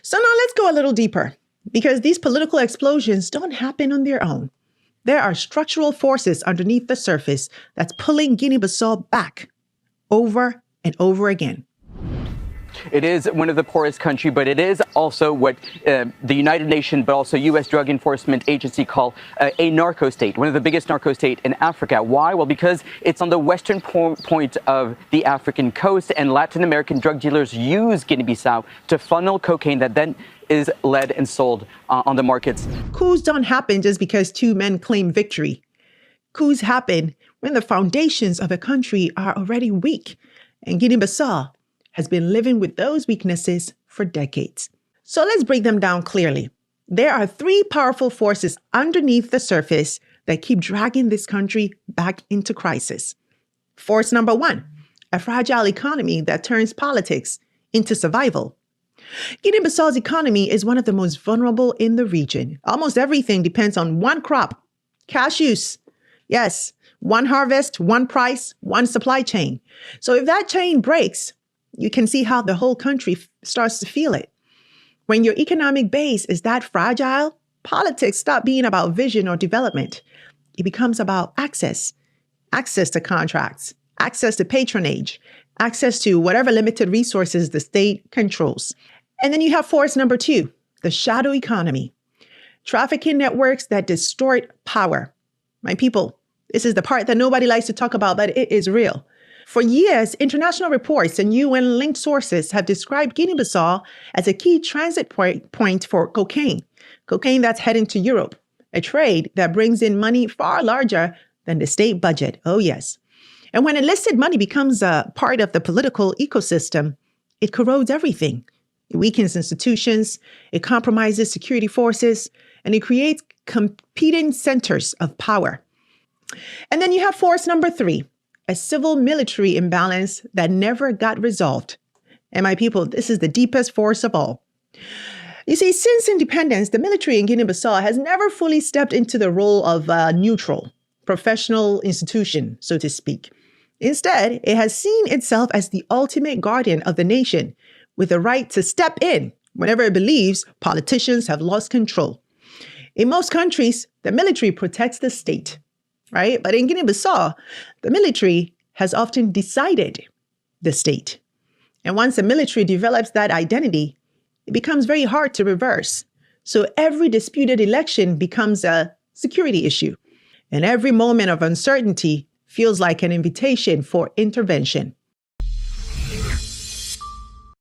So now let's go a little deeper, because these political explosions don't happen on their own. There are structural forces underneath the surface that's pulling Guinea-Bissau back over and over again. It is one of the poorest countries, but it is also what the United Nations, but also U.S. Drug Enforcement Agency call a narco state, one of the biggest narco state in Africa. Why? Well, because it's on the western point of the African coast, and Latin American drug dealers use Guinea-Bissau to funnel cocaine that then is led and sold on the markets. Coups don't happen just because two men claim victory. Coups happen when the foundations of a country are already weak, and Guinea-Bissau has been living with those weaknesses for decades. So let's break them down clearly. There are three powerful forces underneath the surface that keep dragging this country back into crisis. Force number one, a fragile economy that turns politics into survival. Guinea-Bissau's economy is one of the most vulnerable in the region. Almost everything depends on one crop, cashews. Yes, one harvest, one price, one supply chain. So if that chain breaks, you can see how the whole country starts to feel it. When your economic base is that fragile, politics stop being about vision or development. It becomes about access to contracts, access to patronage, access to whatever limited resources the state controls. And then you have force number two, the shadow economy. Trafficking networks that distort power. My people, this is the part that nobody likes to talk about, but it is real. For years, international reports and UN-linked sources have described Guinea-Bissau as a key transit point for cocaine that's heading to Europe, a trade that brings in money far larger than the state budget. Oh, yes. And when illicit money becomes a part of the political ecosystem, it corrodes everything. It weakens institutions, it compromises security forces, and it creates competing centers of power. And then you have force number three, a civil-military imbalance that never got resolved. And my people, this is the deepest force of all. You see, since independence, the military in Guinea-Bissau has never fully stepped into the role of a neutral, professional institution, so to speak. Instead, it has seen itself as the ultimate guardian of the nation, with the right to step in whenever it believes politicians have lost control. In most countries, the military protects the state, right? But in Guinea-Bissau, the military has often decided the state. And once the military develops that identity, it becomes very hard to reverse. So every disputed election becomes a security issue. And every moment of uncertainty feels like an invitation for intervention.